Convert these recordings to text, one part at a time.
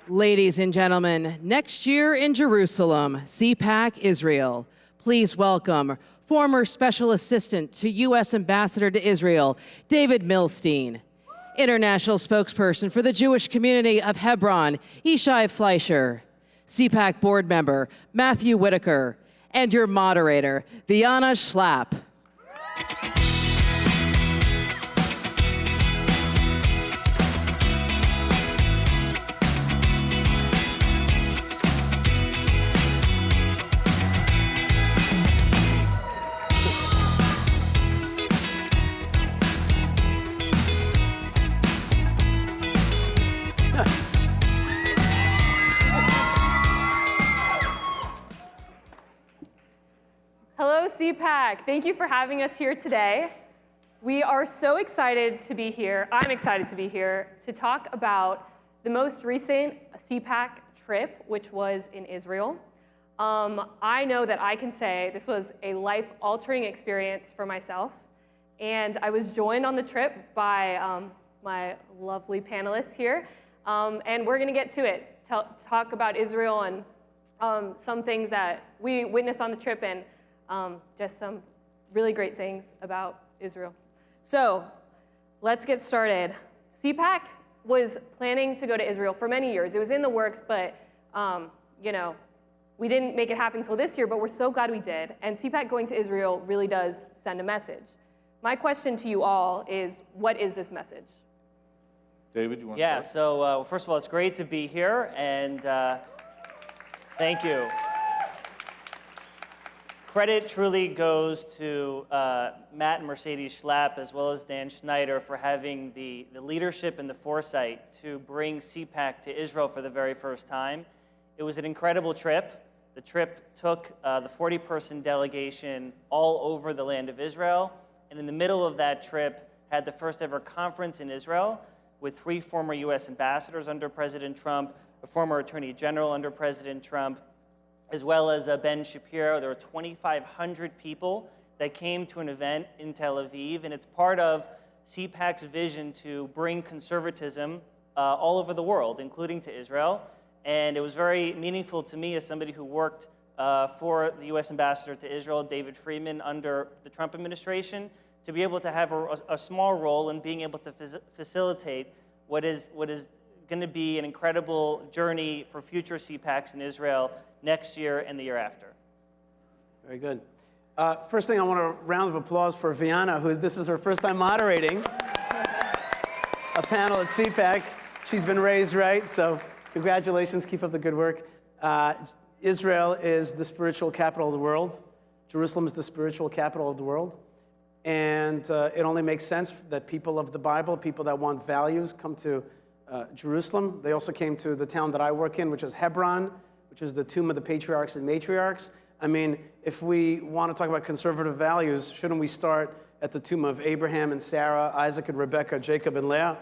Ladies and gentlemen, next year in Jerusalem, CPAC Israel. Please welcome former Special Assistant to U.S. Ambassador to Israel, David Milstein. International Spokesperson for the Jewish Community of Hebron, Yishai Fleisher. CPAC Board Member, Matthew Whitaker. And your moderator, Vianna Schlapp. Hello, CPAC. Thank you for having us here today. We are so excited to be here. I'm excited to be here to talk about the most recent CPAC trip, which was in Israel. I know that I can say this was a life-altering experience for myself. And I was joined on the trip by my lovely panelists here. And we're going to get to it, talk about Israel and some things that we witnessed on the trip and just some really great things about Israel. So let's get started. CPAC was planning to go to Israel for many years. It was in the works, but we didn't make it happen until this year, but we're so glad we did. And CPAC going to Israel really does send a message. My question to you all is, what is this message? David, you want to Yeah, start? so first of all, it's great to be here, and thank you. Credit truly goes to Matt and Mercedes Schlapp, as well as Dan Schneider, for having the leadership and the foresight to bring CPAC to Israel for the very first time. It was an incredible trip. The trip took the 40-person delegation all over the land of Israel, and in the middle of that trip had the first ever conference in Israel with 3 former U.S. ambassadors under President Trump, a former Attorney General under President Trump, as well as Ben Shapiro. There were 2,500 people that came to an event in Tel Aviv, and it's part of CPAC's vision to bring conservatism all over the world, including to Israel. And it was very meaningful to me as somebody who worked for the U.S. Ambassador to Israel, David Friedman, under the Trump administration, to be able to have a small role in being able to facilitate what is going to be an incredible journey for future CPACs in Israel next year and the year after. Very good. First thing, I want a round of applause for Vianna, who this is her first time moderating a panel at CPAC. She's been raised right, so congratulations. Keep up the good work. Israel is the spiritual capital of the world. Jerusalem is the spiritual capital of the world. And it only makes sense that people of the Bible, people that want values, come to Jerusalem. They also came to the town that I work in, which is Hebron, which is the tomb of the patriarchs and matriarchs. I mean, if we want to talk about conservative values, shouldn't we start at the tomb of Abraham and Sarah, Isaac and Rebekah, Jacob and Leah?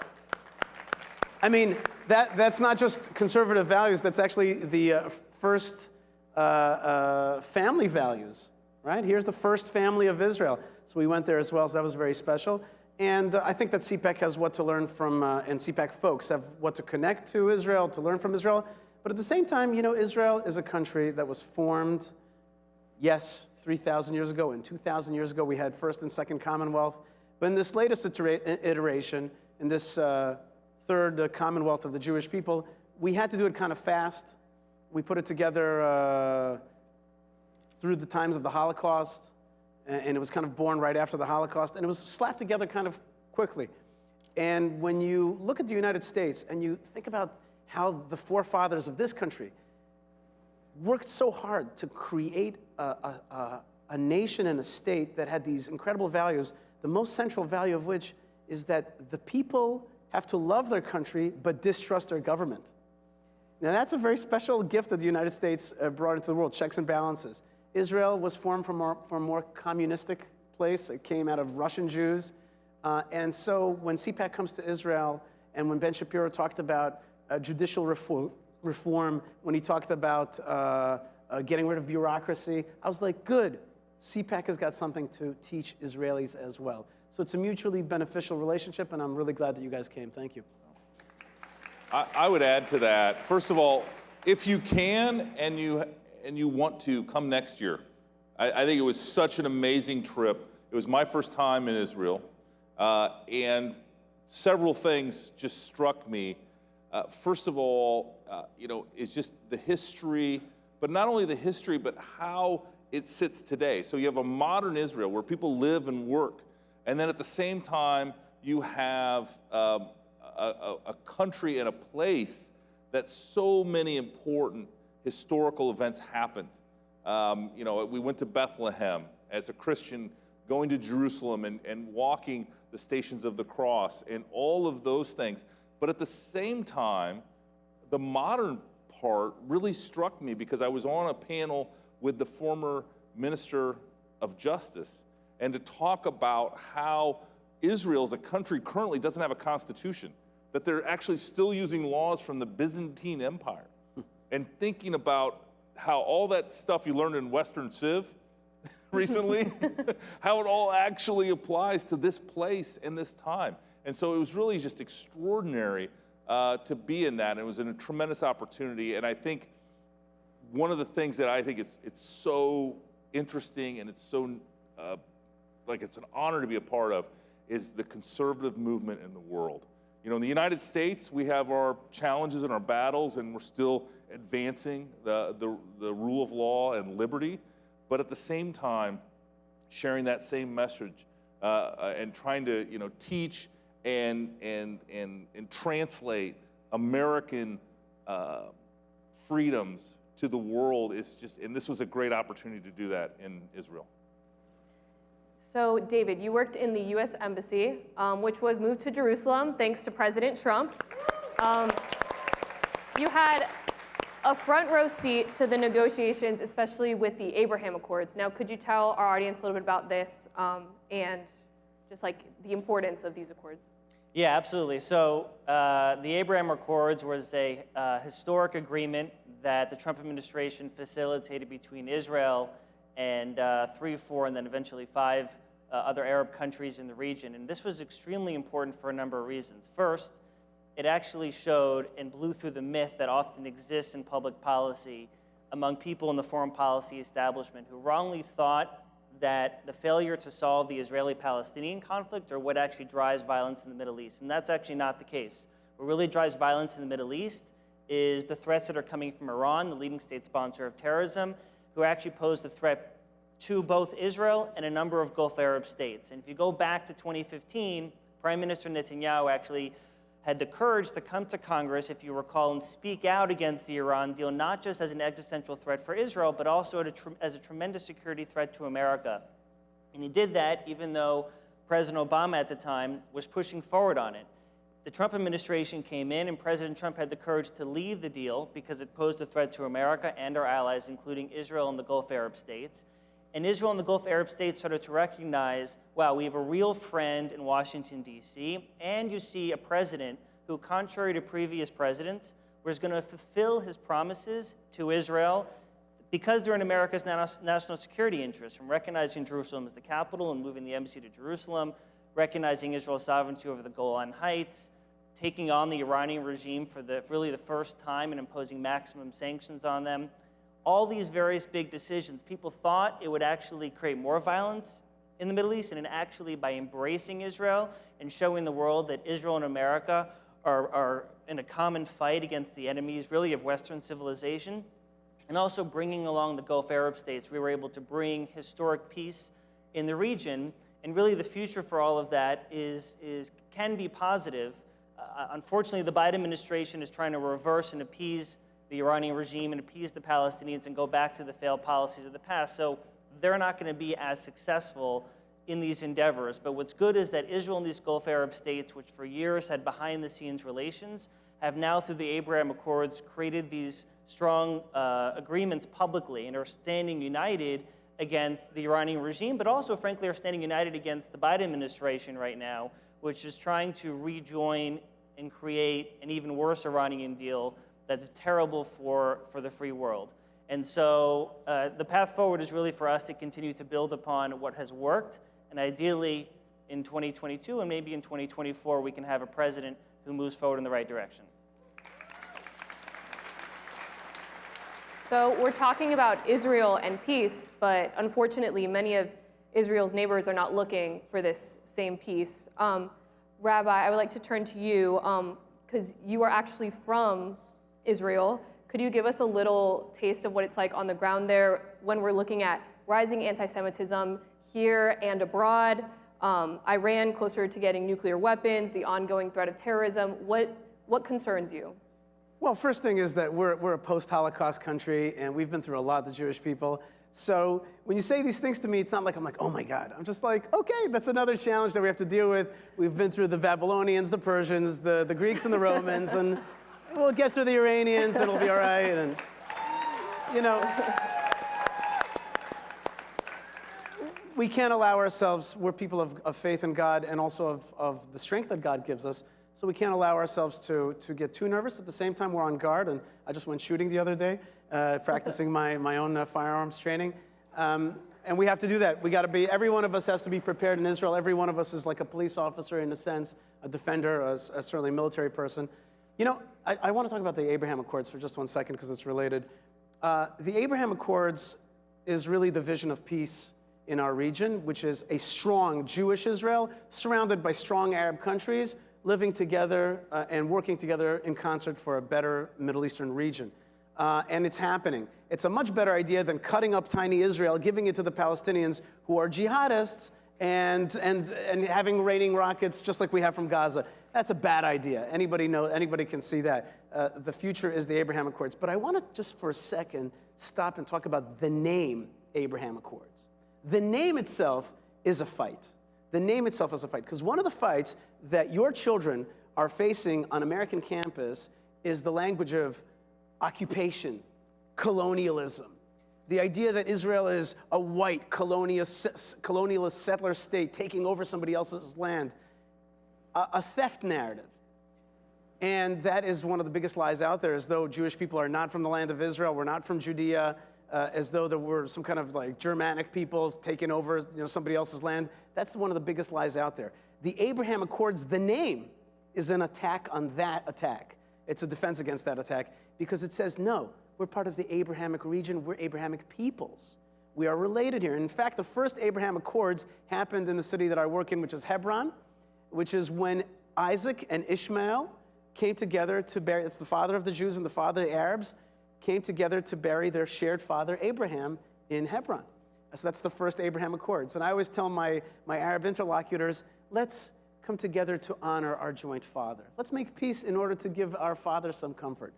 I mean, that's not just conservative values, that's actually the first family values, right? Here's the first family of Israel. So we went there as well, so that was very special. And I think that CPAC has what to learn from, and CPAC folks have what to connect to Israel, to learn from Israel. But at the same time, Israel is a country that was formed, yes, 3,000 years ago, and 2,000 years ago we had First and Second Commonwealth. But in this latest iteration, in this third Commonwealth of the Jewish people, we had to do it kind of fast. We put it together through the times of the Holocaust, and it was kind of born right after the Holocaust, and it was slapped together kind of quickly. And when you look at the United States and you think about how the forefathers of this country worked so hard to create a nation and a state that had these incredible values, the most central value of which is that the people have to love their country but distrust their government. Now that's a very special gift that the United States brought into the world, checks and balances. Israel was formed from a more communistic place. It came out of Russian Jews. And so when CPAC comes to Israel, and when Ben Shapiro talked about judicial reform, when he talked about getting rid of bureaucracy, I was like, good, CPAC has got something to teach Israelis as well. So it's a mutually beneficial relationship, and I'm really glad that you guys came. Thank you. I would add to that. First of all, if you can and you want to, come next year. I think it was such an amazing trip. It was my first time in Israel, and several things just struck me. First of all, it's just the history, but not only the history, but how it sits today. So you have a modern Israel where people live and work, and then at the same time, you have a country and a place that so many important historical events happened. We went to Bethlehem as a Christian, going to Jerusalem and walking the Stations of the Cross and all of those things. But at the same time, the modern part really struck me because I was on a panel with the former Minister of Justice, and to talk about how Israel as a country currently doesn't have a constitution, that they're actually still using laws from the Byzantine Empire, and thinking about how all that stuff you learned in Western Civ recently, how it all actually applies to this place and this time. And so it was really just extraordinary to be in that. And it was a tremendous opportunity. And I think one of the things that I think it's so interesting and it's so it's an honor to be a part of is the conservative movement in the world. In the United States, we have our challenges and our battles, and we're still advancing the rule of law and liberty. But at the same time, sharing that same message and trying to teach and translate American freedoms to the world is just, and this was a great opportunity to do that in Israel. So, David, you worked in the U.S. Embassy, which was moved to Jerusalem thanks to President Trump. You had a front row seat to the negotiations, especially with the Abraham Accords. Now, could you tell our audience a little bit about this and just the importance of these accords? Yeah, absolutely. So the Abraham Accords was a historic agreement that the Trump administration facilitated between Israel and 3, 4, and then eventually 5 other Arab countries in the region. And this was extremely important for a number of reasons. First, it actually showed and blew through the myth that often exists in public policy among people in the foreign policy establishment who wrongly thought that the failure to solve the Israeli-Palestinian conflict are what actually drives violence in the Middle East. And that's actually not the case. What really drives violence in the Middle East is the threats that are coming from Iran, the leading state sponsor of terrorism, who actually posed a threat to both Israel and a number of Gulf Arab states. And if you go back to 2015, Prime Minister Netanyahu actually had the courage to come to Congress, if you recall, and speak out against the Iran deal, not just as an existential threat for Israel, but also as a tremendous security threat to America. And he did that even though President Obama at the time was pushing forward on it. The Trump administration came in, and President Trump had the courage to leave the deal because it posed a threat to America and our allies, including Israel and the Gulf Arab states. And Israel and the Gulf Arab states started to recognize, wow, we have a real friend in Washington, D.C., and you see a president who, contrary to previous presidents, was going to fulfill his promises to Israel because they're in America's national security interests, from recognizing Jerusalem as the capital and moving the embassy to Jerusalem, recognizing Israel's sovereignty over the Golan Heights, taking on the Iranian regime for really the first time and imposing maximum sanctions on them. All these various big decisions, people thought it would actually create more violence in the Middle East, and actually by embracing Israel and showing the world that Israel and America are in a common fight against the enemies, really, of Western civilization, and also bringing along the Gulf Arab states, we were able to bring historic peace in the region. And really the future for all of that can be positive. Unfortunately, the Biden administration is trying to reverse and appease the Iranian regime and appease the Palestinians and go back to the failed policies of the past. So they're not going to be as successful in these endeavors. But what's good is that Israel and these Gulf Arab states, which for years had behind-the-scenes relations, have now, through the Abraham Accords, created these strong agreements publicly and are standing united against the Iranian regime, but also, frankly, are standing united against the Biden administration right now, which is trying to rejoin and create an even worse Iranian deal that's terrible for the free world. And so the path forward is really for us to continue to build upon what has worked, and ideally in 2022 and maybe in 2024 we can have a president who moves forward in the right direction. So we're talking about Israel and peace, but unfortunately, many of Israel's neighbors are not looking for this same peace. Rabbi, I would like to turn to you, because you are actually from Israel. Could you give us a little taste of what it's like on the ground there when we're looking at rising anti-Semitism here and abroad, Iran closer to getting nuclear weapons, the ongoing threat of terrorism? What concerns you? Well, first thing is that we're a post-Holocaust country, and we've been through a lot, the Jewish people. So when you say these things to me, it's not like I'm like, oh my God. I'm just like, okay, that's another challenge that we have to deal with. We've been through the Babylonians, the Persians, the Greeks and the Romans, and we'll get through the Iranians, it'll be all right. And, you know, we can't allow ourselves, we're people of faith in God and also of the strength that God gives us. So we can't allow ourselves to get too nervous. At the same time, we're on guard, and I just went shooting the other day, practicing my own firearms training. And we have to do that. We got to be, every one of us has to be prepared in Israel. Every one of us is like a police officer in a sense, a defender, a certainly military person. You know, I want to talk about the Abraham Accords for just 1 second because it's related. The Abraham Accords is really the vision of peace in our region, which is a strong Jewish Israel surrounded by strong Arab countries, living together and working together in concert for a better Middle Eastern region. And it's happening. It's a much better idea than cutting up tiny Israel, giving it to the Palestinians who are jihadists and having raining rockets just like we have from Gaza. That's a bad idea. Anybody can see that. The future is the Abraham Accords. But I want to just for a second stop and talk about the name Abraham Accords. The name itself is a fight. The name itself is a fight, because one of the fights that your children are facing on American campus is the language of occupation, colonialism. The idea that Israel is a white colonialist settler state taking over somebody else's land, a theft narrative. And that is one of the biggest lies out there, as though Jewish people are not from the land of Israel, we're not from Judea, as though there were some kind of like Germanic people taking over somebody else's land. That's one of the biggest lies out there. The Abraham Accords, the name, is an attack on that attack. It's a defense against that attack because it says, no, we're part of the Abrahamic region, we're Abrahamic peoples. We are related here. In fact, the first Abraham Accords happened in the city that I work in, which is Hebron, which is when Isaac and Ishmael came together to bury, it's the father of the Jews and the father of the Arabs, came together to bury their shared father, Abraham, in Hebron. So that's the first Abraham Accords. And I always tell my Arab interlocutors, let's come together to honor our joint father. Let's make peace in order to give our father some comfort.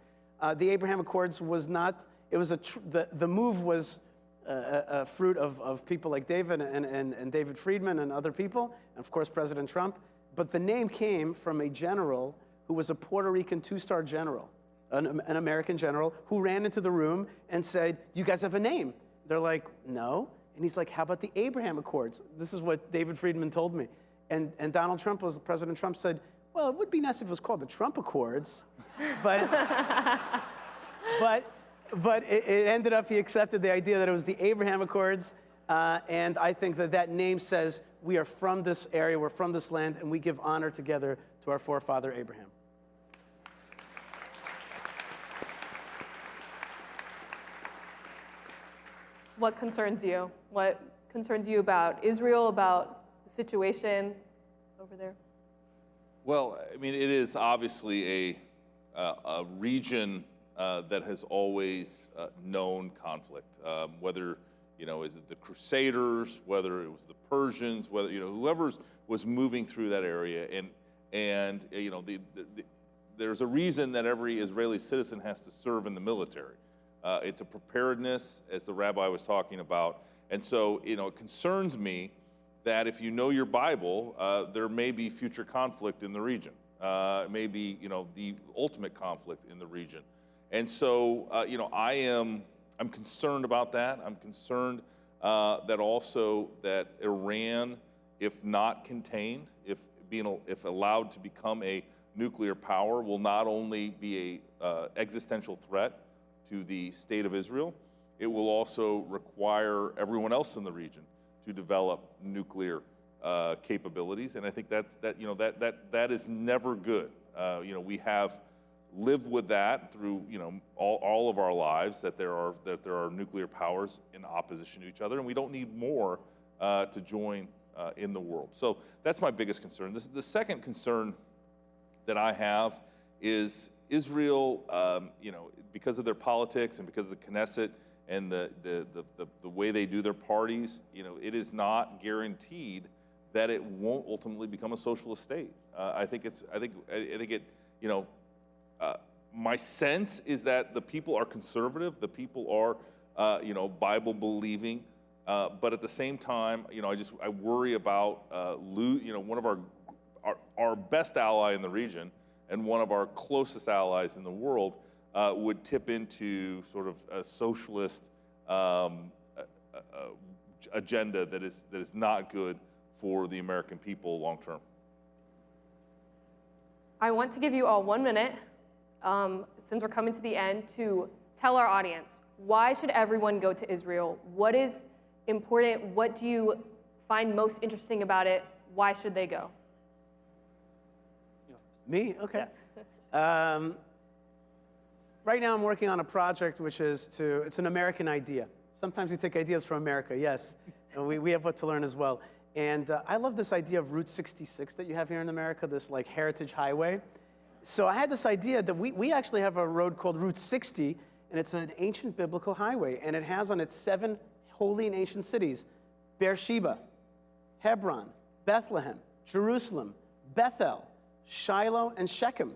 The Abraham Accords was not, it was the move was a fruit of people like David and David Friedman and other people, and of course President Trump. But the name came from a general who was a Puerto Rican two-star general, an American general, who ran into the room and said, "You guys have a name?" They're like, "No." And he's like, "How about the Abraham Accords?" This is what David Friedman told me. And Donald Trump, President Trump said, "Well, it would be nice if it was called the Trump Accords." But it ended up, he accepted the idea that it was the Abraham Accords. And I think that name says we are from this area, we're from this land, and we give honor together to our forefather Abraham. What concerns you? What concerns you about Israel, about the situation over there? Well, I mean, it is obviously a region that has always known conflict. Whether, is it the Crusaders, whether it was the Persians, whether, whoever was moving through that area. And there's a reason that every Israeli citizen has to serve in the military. It's a preparedness, as the rabbi was talking about. And so, it concerns me that if you know your Bible, there may be future conflict in the region. Maybe, the ultimate conflict in the region. And so, I'm concerned about that. I'm concerned that also that Iran, if not contained, if allowed to become a nuclear power, will not only be a existential threat to the state of Israel, it will also require everyone else in the region to develop nuclear capabilities, and I think that is never good. We have live with that through all of our lives, that there are nuclear powers in opposition to each other, and we don't need more to join in the world. So that's my biggest concern. The second concern that I have is Israel, because of their politics and because of the Knesset and the way they do their parties, it is not guaranteed that it won't ultimately become a socialist state. My sense is that the people are conservative, the people are, Bible believing, but at the same time, I worry about, one of our best ally in the region and one of our closest allies in the world would tip into sort of a socialist agenda that is not good for the American people long term. I want to give you all 1 minute, since we're coming to the end, to tell our audience, why should everyone go to Israel? What is important? What do you find most interesting about it? Why should they go? Me? Okay. Right now I'm working on a project which is it's an American idea. Sometimes we take ideas from America, yes. And we have what to learn as well. And I love this idea of Route 66 that you have here in America, this like heritage highway. So I had this idea that we actually have a road called Route 60, and it's an ancient biblical highway, and it has on its 7 holy and ancient cities, Beersheba, Hebron, Bethlehem, Jerusalem, Bethel, Shiloh, and Shechem,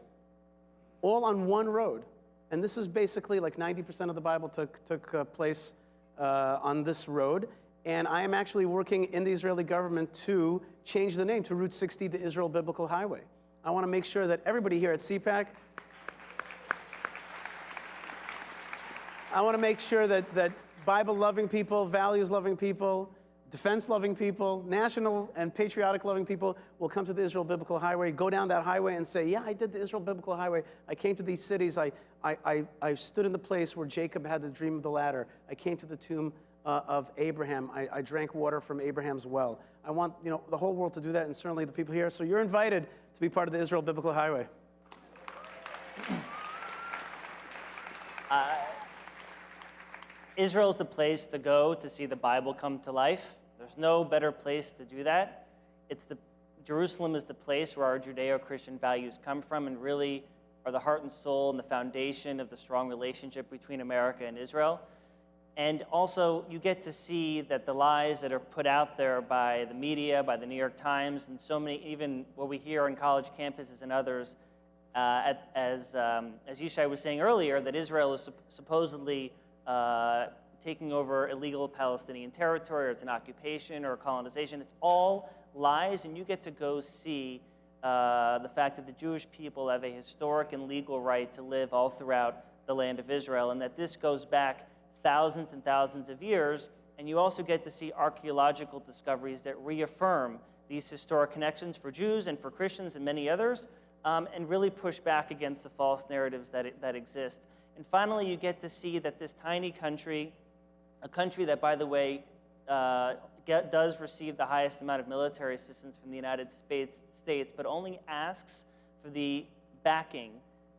all on one road. And this is basically like 90% of the Bible took place on this road. And I am actually working in the Israeli government to change the name to Route 60, the Israel Biblical Highway. I want to make sure that everybody here at CPAC, I want to make sure that Bible-loving people, values-loving people, defense-loving people, national and patriotic-loving people will come to the Israel Biblical Highway, go down that highway and say, yeah, I did the Israel Biblical Highway. I came to these cities. I stood in the place where Jacob had the dream of the ladder. I came to the tomb of Abraham. I drank water from Abraham's well. I want the whole world to do that, and certainly the people here. So you're invited to be part of the Israel Biblical Highway. Israel's the place to go to see the Bible come to life. There's no better place to do that. Jerusalem is the place where our Judeo-Christian values come from and really are the heart and soul and the foundation of the strong relationship between America and Israel. And also, you get to see that the lies that are put out there by the media, by the New York Times, and so many, even what we hear on college campuses and others, as Yishai was saying earlier, that Israel is supposedly taking over illegal Palestinian territory, or it's an occupation or colonization. It's all lies, and you get to go see the fact that the Jewish people have a historic and legal right to live all throughout the land of Israel, and that this goes back thousands and thousands of years. And you also get to see archaeological discoveries that reaffirm these historic connections for Jews and for Christians and many others, and really push back against the false narratives that exist. And finally, you get to see that this tiny country, a country that, by the way, does receive the highest amount of military assistance from the United States, but only asks for the backing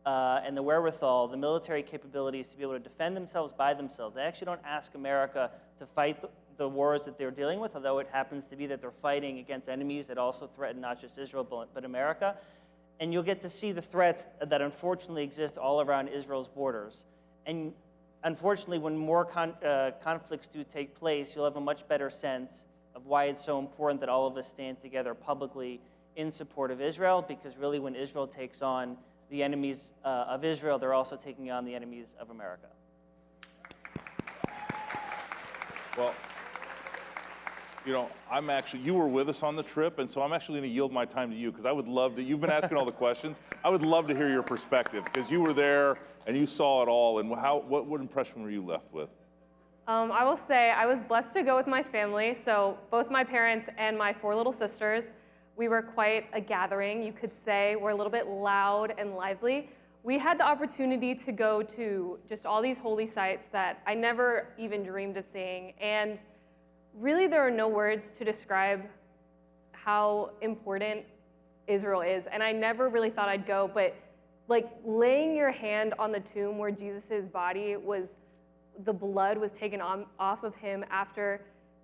and the wherewithal, the military capabilities to be able to defend themselves by themselves. They actually don't ask America to fight the wars that they're dealing with, although it happens to be that they're fighting against enemies that also threaten not just Israel, but America. And you'll get to see the threats that unfortunately exist all around Israel's borders. And unfortunately, when more conflicts do take place, you'll have a much better sense of why it's so important that all of us stand together publicly in support of Israel, because really when Israel takes on the enemies of Israel, they're also taking on the enemies of America. Well, you were with us on the trip, and so I'm actually going to yield my time to you, because I would love to, you've been asking all the questions. I would love to hear your perspective, because you were there and you saw it all, and what impression were you left with? I will say I was blessed to go with my family, so both my parents and my 4 little sisters. We were quite a gathering, you could say. We're a little bit loud and lively. We had the opportunity to go to just all these holy sites that I never even dreamed of seeing. And really, there are no words to describe how important Israel is. And I never really thought I'd go, but like laying your hand on the tomb where Jesus' body was, the blood was taken off of him after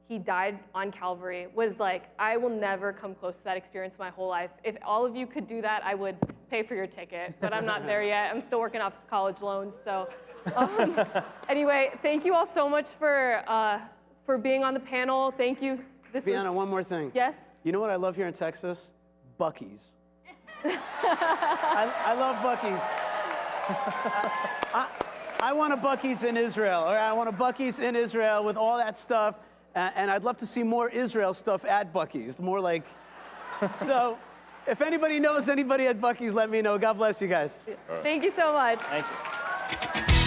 he died on Calvary, was like, I will never come close to that experience my whole life. If all of you could do that, I would pay for your ticket, but I'm not there yet. I'm still working off college loans, so. Anyway, thank you all so much for being on the panel. Thank you. Vianna, one more thing. Yes? You know what I love here in Texas? Buc-ee's. I love Buc-ee's. I want a Buc-ee's in Israel, or I want a Buc-ee's in Israel with all that stuff, and I'd love to see more Israel stuff at Buc-ee's, more like, so if anybody knows anybody at Buc-ee's, let me know. God bless you guys. Thank you so much. Thank you.